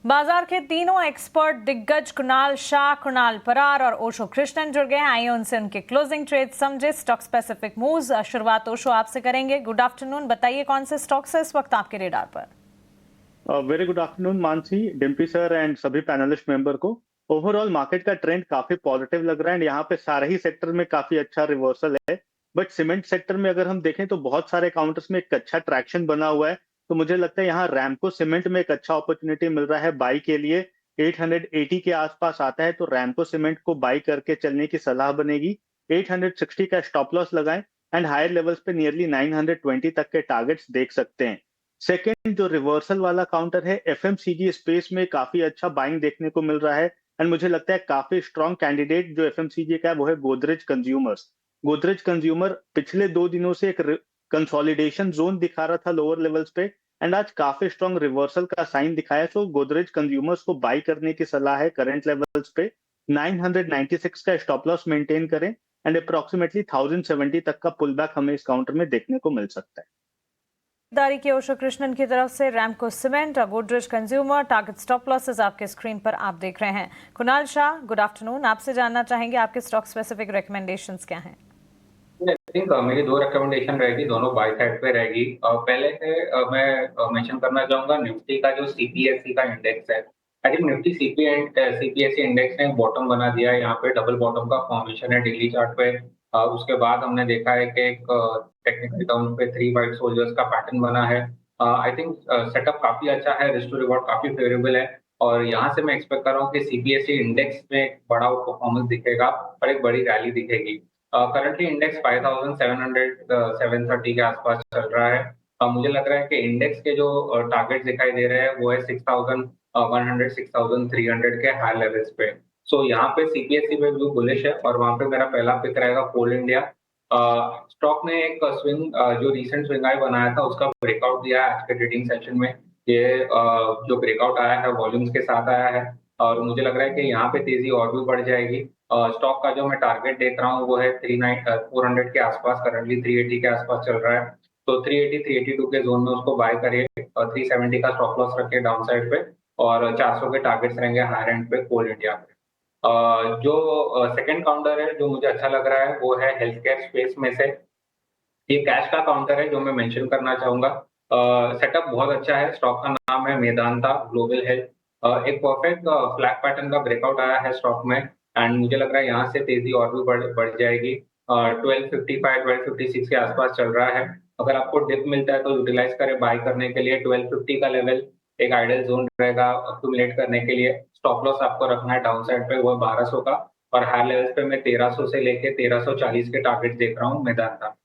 बाजार के तीनों एक्सपर्ट दिग्गज कुणाल शाह, कुणाल परार और ओशो कृष्णन जुड़ गए हैं। आइए उनसे उनके क्लोजिंग ट्रेड समझे, स्टॉक स्पेसिफिक मूव्स। शुरुआत ओशो आपसे करेंगे। गुड आफ्टरनून, बताइए कौन से स्टॉक्स है इस वक्त आपके रेडार पर? Very good afternoon Mansi, Dimpy sir and सभी पैनलिस्ट मेंबर को। ओवरऑल मार्केट का ट्रेंड काफी पॉजिटिव लग रहा है एंड यहाँ पे सारे ही सेक्टर में काफी अच्छा रिवर्सल है। बट सीमेंट सेक्टर में अगर हम देखें तो बहुत सारे काउंटर्स में एक अच्छा ट्रैक्शन बना हुआ है। तो मुझे लगता है यहाँ रैमको सीमेंट में एक अच्छा अपॉर्चुनिटी मिल रहा है बाई के लिए। 880 के आसपास आता है तो रैमको सीमेंट को बाई करके चलने की सलाह बनेगी। 860 का स्टॉप लॉस लगाएं एंड हायर लेवल्स पे नियरली 920 तक के टारगेट्स देख सकते हैं। सेकेंड, जो रिवर्सल वाला काउंटर है, एफएमसीजी स्पेस में काफी अच्छा बाइंग देखने को मिल रहा है एंड मुझे लगता है काफी स्ट्रॉन्ग कैंडिडेट जो एफएमसीजी का है वो है गोदरेज कंज्यूमर्स। गोदरेज कंज्यूमर पिछले 2 दिनों से एक कंसोलिडेशन जोन दिखा रहा था लोअर लेवल्स पे एंड आज काफी स्ट्रॉन्ग रिवर्सल का साइन दिखाया। सो गोदरेज कंज्यूमर्स को बाई करने की सलाह है करंट लेवल्स पे। 996 का स्टॉप लॉस मेंटेन करें एंड अप्रोक्सीमेटली 1070 तक का पुल बैक हमें इस काउंटर में देखने को मिल सकता है। दारी के ओशो कृष्णन की तरफ से रैमको सीमेंट और Godrej consumer target stop losses आपके स्क्रीन पर आप देख रहे हैं। कुणाल शाह, गुड आफ्टरनून, आपसे जानना चाहेंगे आपके स्टॉक स्पेसिफिक रिकमेंडेशंस क्या हैं? आई थिंक मेरी दो रिकमेंडेशन रहेगी, दोनों बाय साइड पे रहेगी। पहले से मैं मेंशन करना चाहूंगा निफ्टी का जो सीपीएसई का इंडेक्स है। I think Nifty CPSE index ने बॉटम बना दिया है, यहाँ पे डबल बॉटम का फॉर्मेशन है डेली चार्ट पे। उसके बाद हमने देखा है कि एक टेक्निकल टर्म पे थ्री वाइट सोल्जर्स का पैटर्न बना है। आई थिंक सेटअप काफी अच्छा है, रिस्क टू रिवॉर्ड काफी फेवरेबल है। और यहाँ से मैं एक्सपेक्ट कर रहा हूँ कि सीपीएसई इंडेक्स में एक बड़ा परफॉर्मेंस दिखेगा और एक बड़ी रैली दिखेगी। करंटली इंडेक्स 5700 730 के आसपास चल रहा है। मुझे लग रहा है कि इंडेक्स के जो टारगेट दिखाई दे रहे हैं वो है 6100 6300 के हाई लेवल्स पे। सो यहाँ पे सीपीएसई पे भी बुलिश है और वहाँ पे मेरा पहला पिक रहेगा कोल इंडिया। स्टॉक ने एक स्विंग जो रीसेंट स्विंग हाई बनाया था उसका ब्रेकआउट दिया है आज के ट्रेडिंग सेशन में। ये जो ब्रेकआउट आया है वॉल्यूम्स के साथ आया है और मुझे लग रहा है कि यहाँ पे तेजी और भी बढ़ जाएगी। स्टॉक का जो मैं टारगेट देख रहा हूँ वो है 400 के आसपास, करंटली 380 के आसपास चल रहा है। तो 380 382 के जोन में उसको बाय करिए और 370 का स्टॉप लॉस रखिए डाउन साइड पे और 400 के टारगेट्स रहेंगे हायर एंड पे कोल इंडिया पे। जो सेकंड काउंटर है जो मुझे अच्छा लग रहा है वो है हेल्थ केयर स्पेस में से। ये कैश का काउंटर है जो मैं मेंशन करना चाहूंगा। सेटअप बहुत अच्छा है, स्टॉक का नाम है मेदांता ग्लोबल हेल्थ। एक परफेक्ट फ्लैग पैटर्न का ब्रेकआउट आया है स्टॉक में एंड मुझे लग रहा है यहाँ से तेजी और भी बढ़ जाएगी। 1255 1256 के आसपास चल रहा है। अगर आपको डिप मिलता है तो यूटिलाइज करें बाय करने के लिए। 1250 का लेवल एक आइडियल जोन रहेगा अक्यूमुलेट करने के लिए। स्टॉप लॉस आपको रखना है डाउन साइड पे, वो 1200 का। और हाई लेवल्स पे मैं 1300 से लेके 1340 के टारगेट देख रहा हूँ मेदांता।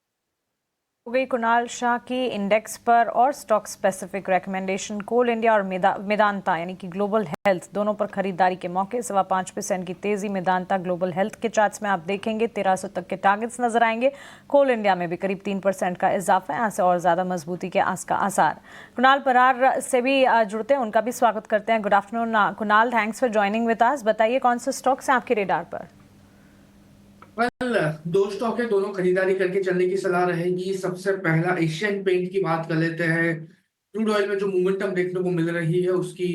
हो गई कुणाल शाह की इंडेक्स पर और स्टॉक स्पेसिफिक रिकमेंडेशन। कोल इंडिया और मेदांता यानी कि ग्लोबल हेल्थ दोनों पर खरीदारी के मौके 5.25% की तेजी। मेदांता ग्लोबल हेल्थ के चार्ट्स में आप देखेंगे 1300 तक के टारगेट्स नजर आएंगे। कोल इंडिया में भी करीब 3% का इजाफा है, यहाँ से और ज्यादा मजबूती के आसार। कुणाल परार से भी जुड़ते हैं, उनका भी स्वागत करते हैं। Good afternoon Kunal, thanks for joining with us. बताइए कौन से स्टॉक्स हैं आपके रेडार पर? दो स्टॉक है, दोनों खरीदारी करके चलने की सलाह रहेगी। सबसे पहला एशियन पेंट की बात कर लेते हैं। क्रूड ऑयल में जो मोमेंटम देखने को मिल रही है उसकी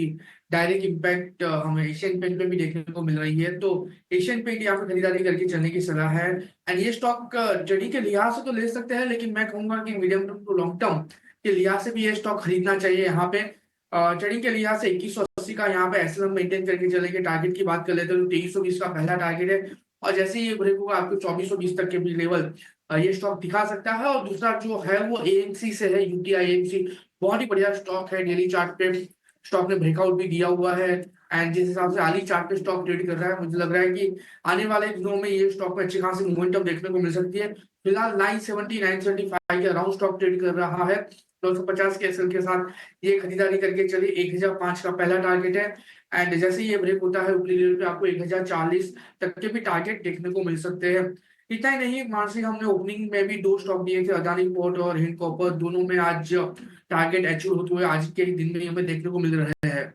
डायरेक्ट इम्पैक्ट हमें एशियन पेंट में भी देखने को मिल रही है। तो एशियन पेंट यहाँ पे खरीदारी करके चलने की सलाह है। एंड ये स्टॉक जड़ी के लिहाज से तो ले सकते हैं, लेकिन मैं कहूंगा कि मीडियम टू लॉन्ग टर्म के लिहाज से भी ये स्टॉक खरीदना चाहिए। यहाँ पे जड़ी के लिहाज से 2180 का यहाँ पे एसएलएम मेंटेन करके चलेंगे। टारगेट की बात कर लेते हैं तो 2320 का पहला टारगेट है और जैसे ही ये ब्रेक होगा आपको 2420 तक के भी लेवल ये स्टॉक दिखा सकता है। और दूसरा जो है वो एएमसी से है, यूटीआई एएमसी। बहुत ही बढ़िया स्टॉक है, डेली चार्ट पे स्टॉक ने ब्रेकआउट भी दिया हुआ है। एंड जिस हिसाब से आली चार्ट पे स्टॉक ट्रेड कर रहा है, मुझे लग रहा है कि आने वाले दिनों में ये स्टॉक में अच्छी खासी मोमेंटम देखने को मिल सकती है। फिलहाल 970 975 के अराउंड स्टॉक ट्रेड कर रहा है। 950 के एसएल के साथ ये खरीदारी करके चलिए। 1005 का पहला टारगेट है एंड जैसे ही ये ब्रेक होता है ऊपरी लेवल पे आपको 1040 तक के भी टारगेट देखने को मिल सकते हैं। इतना ही नहीं, मानसिक हमने ओपनिंग में भी दो स्टॉक दिए थे, अदानी पोर्ट और हिंद कॉपर। दोनों में आज टारगेट अचीव होते हुए आज के दिन में हमें देखने को मिल रहे हैं।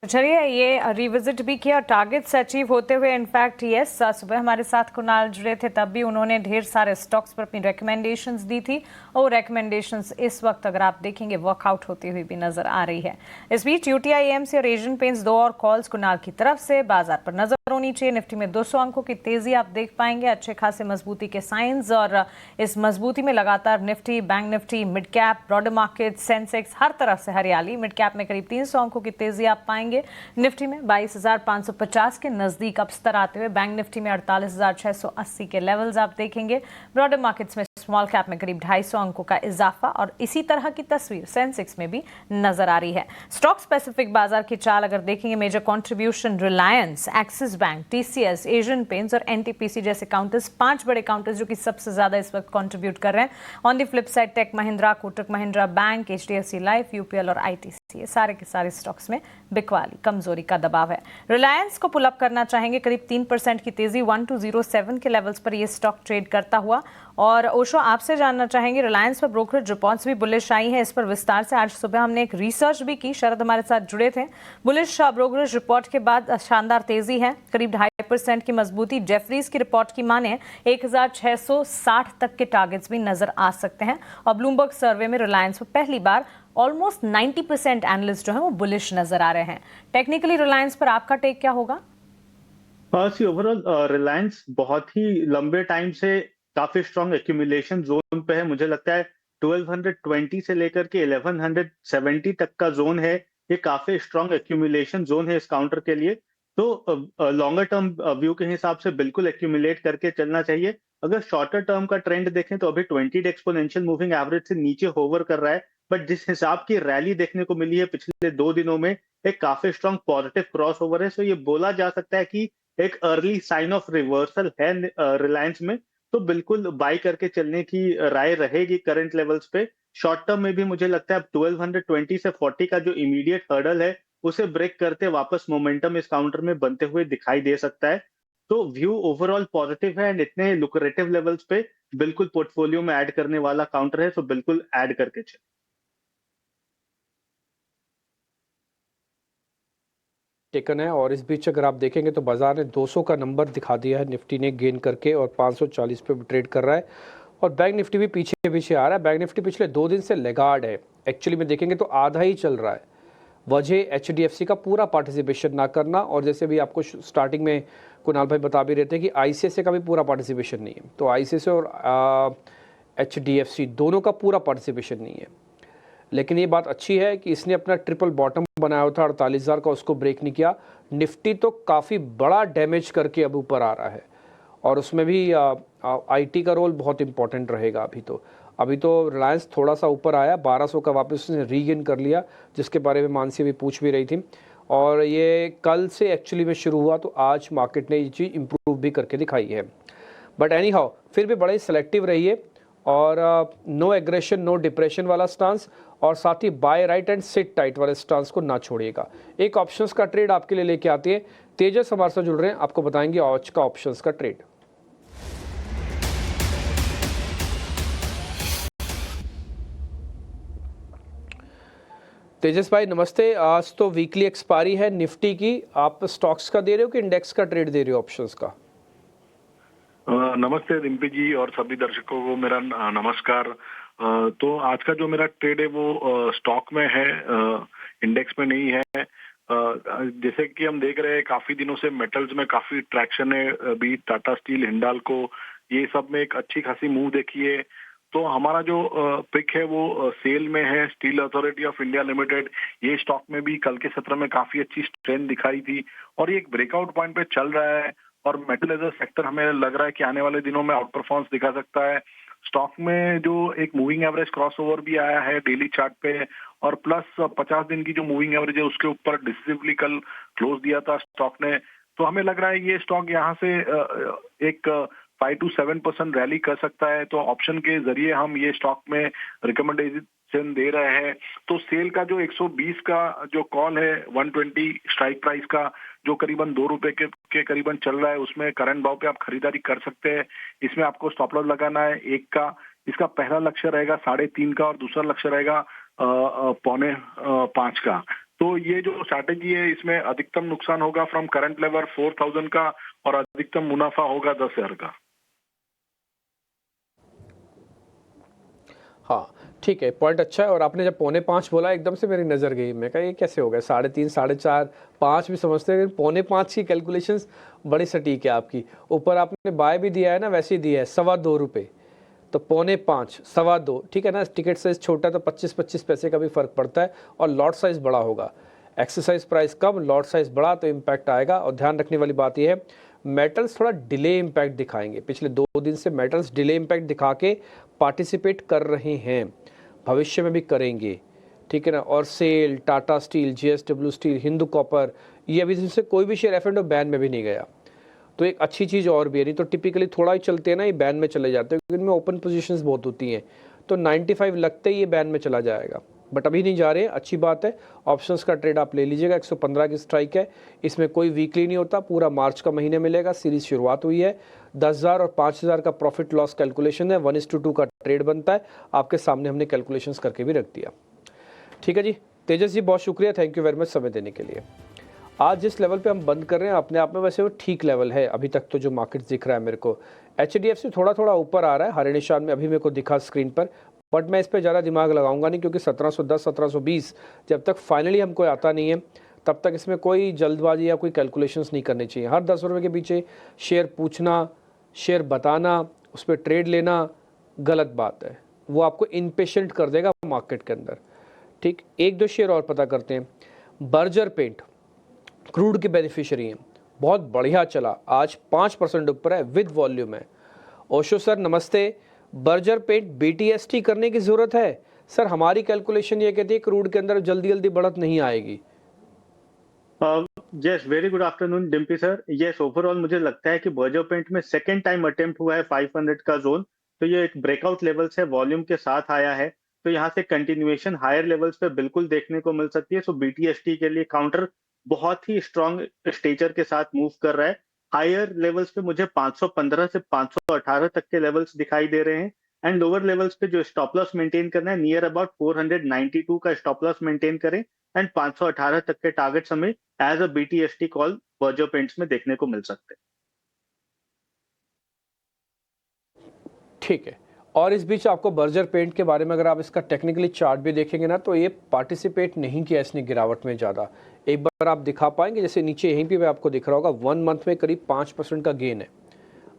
तो चलिए ये रिविजिट भी किया, टारगेट्स अचीव होते हुए। इनफैक्ट यस, सुबह हमारे साथ कुणाल जुड़े थे, तब भी उन्होंने ढेर सारे स्टॉक्स पर अपनी रिकमेंडेशंस दी थी और रिकमेंडेशंस इस वक्त अगर आप देखेंगे वर्कआउट होती हुई भी नजर आ रही है। इस बीच यूटीआई एएमसी और एशियन पेंट्स दो और कॉल्स कुणाल की तरफ से बाजार पर नजर होनी चाहिए। निफ्टी में 200 अंकों की तेजी आप देख पाएंगे, अच्छे खासे मजबूती के साइंस, और इस मजबूती में लगातार Nifty, bank Nifty, mid cap, broader market, Sensex, हर तरफ से हरियाली। मिड कैप में करीब 300 अंकों की तेजी आप पाएंगे। निफ्टी में 22,550 के नजदीक अब स्तर आते हुए, बैंक निफ्टी में 48,680 के लेवल्स आप देखेंगे। ब्रॉडर मार्केट्स में स्मॉल कैप में करीब 250 अंकों का इजाफा, और इसी तरह की तस्वीर सेंसेक्स में भी नजर आ रही है। स्टॉक स्पेसिफिक बाजार की चाल अगर देखेंगे, major contribution Reliance, Axis bank, TCS, Asian Paints और एनटीपीसी जैसे काउंटर्स, 5 बड़े काउंटर्स जो कि सबसे ज्यादा इस वक्त कंट्रीब्यूट कर रहे हैं। On the flip side Tech Mahindra, Kotak Mahindra bank, HDFC life, UPL और आईटीसी, ये सारे के सारे स्टॉक्स में बिकवाली, कमजोरी का दबाव है। रिलायंस को पुल अप करना चाहेंगे, करीब 3% की तेजी 1207 के लेवल्स पर यह स्टॉक ट्रेड करता हुआ। और ओशो, आपसे जानना चाहेंगे, रिलायंस पर ब्रोकरेज रिपोर्ट्स भी बुलिश आई हैं, इस पर विस्तार से आज सुबह हमने एक रिसर्च भी की, शरद हमारे साथ जुड़े थे। बुलिश ब्रोकरेज रिपोर्ट के बाद शानदार तेजी है, करीब 2.5% की मजबूती। जेफरीज की रिपोर्ट की माने 1660 तक के टारगेट्स भी नजर आ सकते हैं, और ब्लूमबर्ग सर्वे में रिलायंस पर पहली बार ऑलमोस्ट 90% एनालिस्ट जो है वो बुलिश नजर आ रहे हैं। टेक्निकली रिलायंस पर आपका टेक क्या होगा? सी ओवरऑल रिलायंस बहुत ही लंबे टाइम से काफी स्ट्रॉन्ग एक्यूमुलेशन जोन पे है। मुझे लगता है 1220 से लेकर के 1170 तक का जोन है, ये काफी स्ट्रॉन्ग एक्यूमुलेशन जोन है इस काउंटर के लिए। तो लॉन्गर टर्म व्यू के हिसाब से बिल्कुल एक्यूमुलेट करके चलना चाहिए। अगर शॉर्टर टर्म का ट्रेंड देखें तो अभी 20 एक्सपोनेंशियल मूविंग एवरेज से नीचे होवर कर रहा है, बट जिस हिसाब की रैली देखने को मिली है पिछले 2 दिनों में, एक काफी स्ट्रॉन्ग पॉजिटिव क्रॉस ओवर है। सो ये बोला जा सकता है कि एक अर्ली साइन ऑफ रिवर्सल है रिलायंस में, तो बिल्कुल बाई करके चलने की राय रहेगी करंट लेवल्स पे। शॉर्ट टर्म में भी मुझे लगता है 1220 से 40 का जो इमीडिएट हर्डल है उसे ब्रेक करते वापस मोमेंटम इस काउंटर में बनते हुए दिखाई दे सकता है। तो व्यू ओवरऑल पॉजिटिव है एंड इतने लुक्रेटिव लेवल्स पे बिल्कुल पोर्टफोलियो में ऐड करने वाला काउंटर है, तो बिल्कुल ऐड करके चले। टेकन है। और इस बीच अगर आप देखेंगे तो बाजार ने 200 का नंबर दिखा दिया है, निफ्टी ने गेन करके, और 540 पे ट्रेड कर रहा है। और बैंक निफ्टी भी पीछे पीछे आ रहा है। बैंक निफ्टी पिछले 2 दिन से लेगार्ड है, एक्चुअली में देखेंगे तो आधा ही चल रहा है। वजह एचडीएफसी का पूरा पार्टिसिपेशन ना करना, और जैसे भी आपको स्टार्टिंग में कुणाल भाई बता भी रहे थे कि आईसीआईसीआई का भी पूरा पार्टिसिपेशन नहीं है, तो आईसीआईसीआई और एचडीएफसी दोनों का पूरा पार्टिसिपेशन नहीं है। लेकिन ये बात अच्छी है कि इसने अपना ट्रिपल बॉटम बनाया हुआ था 48,000 का, उसको ब्रेक नहीं किया। निफ्टी तो काफ़ी बड़ा डैमेज करके अब ऊपर आ रहा है, और उसमें भी आईटी का रोल बहुत इंपॉर्टेंट रहेगा। अभी तो रिलायंस थोड़ा सा ऊपर आया, 1200 का वापस उसने रीगेन कर लिया, जिसके बारे में मानसी भी पूछ भी रही थी। और ये कल से एक्चुअली में शुरू हुआ, तो आज मार्केट ने ये चीज़ इम्प्रूव भी करके दिखाई है। बट एनी हाउ फिर भी बड़े सेलेक्टिव रहिए, और नो एग्रेशन नो डिप्रेशन वाला स्टांस, और साथ ही buy right and sit tight वाले स्टांस को ना छोड़िएगा। एक ऑप्शंस का ट्रेड आपके लिए लेके आती है तेजस, हमारे साथ जुड़ रहे हैं, आपको बताएंगे आज का ऑप्शंस का ट्रेड। तेजस भाई नमस्ते। आज तो वीकली एक्सपायरी है निफ्टी की, आप स्टॉक्स का दे रहे हो कि इंडेक्स का ट्रेड दे रहे हो ऑप्शंस का? नमस्ते रिम्पी जी और सभी दर्शकों को मेरा नमस्कार। तो आज का जो मेरा ट्रेड है वो स्टॉक में है, इंडेक्स में नहीं है। जैसे कि हम देख रहे हैं काफी दिनों से मेटल्स में काफी ट्रैक्शन है, भी टाटा स्टील, हिंडाल्को, ये सब में एक अच्छी खासी मूव देखी है। तो हमारा जो पिक है वो सेल में है, steel authority of India limited. ये स्टॉक में भी कल के सत्र में काफी अच्छी स्ट्रेंथ दिखाई थी, और ये एक ब्रेकआउट पॉइंट पे चल रहा है। और मेटल एज अ सेक्टर हमें लग रहा है कि आने वाले दिनों में आउट परफॉर्मेंस दिखा सकता है। स्टॉक में जो एक मूविंग एवरेज क्रॉसओवर भी आया है डेली चार्ट पे, और प्लस 50 दिन की जो मूविंग एवरेज है उसके ऊपर डिसिसिवली कल क्लोज दिया था स्टॉक ने। तो हमें लग रहा है ये स्टॉक यहाँ से एक 5 to 7% रैली कर सकता है। तो ऑप्शन के जरिए हम ये स्टॉक में रिकमेंडेशन दे रहे हैं। तो सेल का जो 120 का जो कॉल है 120 स्ट्राइक प्राइस का, जो करीबन 2 रुपए के करीबन चल रहा है, उसमें करंट भाव पे आप खरीदारी कर सकते हैं। इसमें आपको स्टॉप लॉस लगाना है 1 का। इसका पहला लक्ष्य रहेगा 3.5 का, और दूसरा लक्ष्य रहेगा 4.25 का। तो ये जो स्ट्रैटेजी है इसमें अधिकतम नुकसान होगा फ्रॉम करंट लेवल 4000 का और अधिकतम मुनाफा होगा 10,000 का। हाँ ठीक है, पॉइंट अच्छा है। और आपने जब 4.25 बोला एकदम से मेरी नज़र गई, मैं कहा ये कैसे हो गया, 3.5, 4.5, 5 भी समझते हैं, लेकिन 4.25 की कैलकुलेशंस बड़ी सटीक है आपकी। ऊपर आपने बाय भी दिया है ना, वैसे ही दिया है 2.25 रुपये, तो 4.25, 2.25, ठीक है ना। टिकट साइज़ छोटा तो 25-25 पैसे का भी फ़र्क पड़ता है, और लॉट साइज़ बड़ा होगा। एक्सरसाइज प्राइस कम, लॉट साइज़ बड़ा, तो इम्पैक्ट आएगा। और ध्यान रखने वाली बात यह है, मेटल्स थोड़ा डिले इम्पैक्ट दिखाएंगे। पिछले 2 दिन से मेटल्स डिले इम्पैक्ट दिखा के पार्टिसिपेट कर रहे हैं, भविष्य में भी करेंगे, ठीक है ना। और SAIL, Tata steel, JSW steel, Hindu copper, ये अभी से कोई भी शेयर F&O बैन में भी नहीं गया, तो एक अच्छी चीज़ और भी है। नहीं तो टिपिकली थोड़ा ही चलते हैं ना, ये बैन में चले जाते हैं, क्योंकि इनमें ओपन पोजीशंस बहुत होती हैं। तो 95 लगते ही ये बैन में चला जाएगा, बट अभी नहीं जा रहे हैं, अच्छी बात है। ऑप्शंस का ट्रेड आप ले लीजिएगा, 115 की स्ट्राइक है, इसमें कोई वीकली नहीं होता, पूरा मार्च का महीने मिलेगा। सीरीज शुरुआत हुई है, 10,000 और 5,000 का प्रॉफिट लॉस कैलकुलेशन है, 1:2 का ट्रेड बनता है। आपके सामने हमने कैलकुलेशंस करके भी रख दिया, ठीक है जी। तेजस जी बहुत शुक्रिया, थैंक यू वेरी मच समय देने के लिए। आज जिस लेवल पे हम बंद कर रहे हैं अपने आप में, वैसे वो ठीक लेवल है अभी तक तो, जो मार्केट दिख रहा है मेरे को। HDFC थोड़ा थोड़ा ऊपर आ रहा है, हरे निशान में अभी मेरे को दिखा स्क्रीन पर, बट मैं इस पर ज़्यादा दिमाग लगाऊंगा नहीं, क्योंकि 1710, 1720 जब तक फाइनली हमको आता नहीं है, तब तक इसमें कोई जल्दबाजी या कोई कैलकुलेशंस नहीं करनी चाहिए। हर 10 रुपये के पीछे शेयर पूछना, शेयर बताना, उस पर ट्रेड लेना गलत बात है, वो आपको इनपेशेंट कर देगा मार्केट के अंदर, ठीक। 1-2 शेयर और पता करते हैं। बर्जर पेंट क्रूड के बेनिफिशियरी हैं, बहुत बढ़िया चला, आज 5% ऊपर है, विद वॉल्यूम है। ओशो सर नमस्ते। बर्जर पेंट BTST करने की ज़रूरत है सर? हमारी कैलकुलेशन ये कहती है क्रूड के अंदर जल्दी जल्दी बढ़त नहीं आएगी। Yes, very good afternoon Dimpy sir. Yes, overall मुझे लगता है कि बर्जर पेंट में सेकेंड टाइम अटेम्प्ट हुआ है 500 का जोन, तो ये एक ब्रेकआउट लेवल से वॉल्यूम के साथ आया है, तो यहाँ से कंटिन्यूएशन हायर लेवल्स पे बिल्कुल देखने को मिल सकती है। सो BTST के लिए काउंटर बहुत ही स्ट्रॉन्ग स्टेचर के साथ मूव कर रहा है। हायर लेवल्स पे मुझे 515 से 518 तक के लेवल्स दिखाई दे रहे हैं, एंड लोअर लेवल्स पे जो स्टॉप लॉस मेंटेन करना है, नियर अबाउट 492 का स्टॉप लॉस मेंटेन करें, एंड 518 तक के टारगेट्स हमें as a BTST call Berger Paints में देखने को मिल सकते हैं। ठीक है। और इस बीच आपको बर्जर पेंट के बारे में अगर आप इसका टेक्निकली चार्ट भी देखेंगे ना, तो ये पार्टिसिपेट नहीं किया इसने गिरावट में ज़्यादा। एक बार आप दिखा पाएंगे, जैसे नीचे यहीं पे आपको दिख रहा होगा 1 मंथ में करीब 5% का गेन है।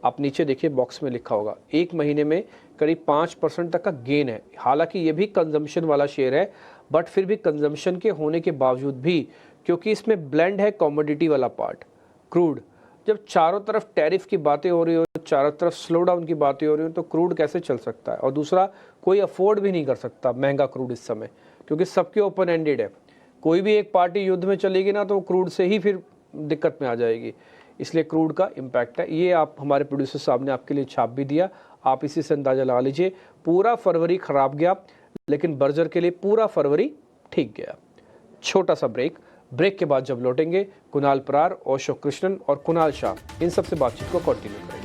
आप नीचे देखिए बॉक्स में लिखा होगा, 1 महीने में करीब 5% तक का गेन है। हालांकि ये भी कंजम्पशन वाला शेयर है, बट फिर भी कंजम्पशन के होने के बावजूद भी, क्योंकि इसमें ब्लेंड है कॉमोडिटी वाला पार्ट, क्रूड, जब चारों तरफ टैरिफ की बातें हो रही हो, चारों तरफ स्लो डाउन की बातें हो रही हो, तो क्रूड कैसे चल सकता है? और दूसरा, कोई अफोर्ड भी नहीं कर सकता महंगा क्रूड इस समय, क्योंकि सबके ओपन एंडेड है। कोई भी एक पार्टी युद्ध में चलेगी ना, तो क्रूड से ही फिर दिक्कत में आ जाएगी। इसलिए क्रूड का इम्पैक्ट है। ये आप हमारे प्रोड्यूसर साहब ने आपके लिए छाप भी दिया, आप इसी से अंदाज़ा लगा लीजिए। पूरा फरवरी खराब गया, लेकिन बर्जर के लिए पूरा फरवरी ठीक गया। छोटा सा ब्रेक के बाद जब लौटेंगे, कुणाल परार, ओशो कृष्णन और कुणाल शाह इन सब से बातचीत को कंटिन्यू करेंगे।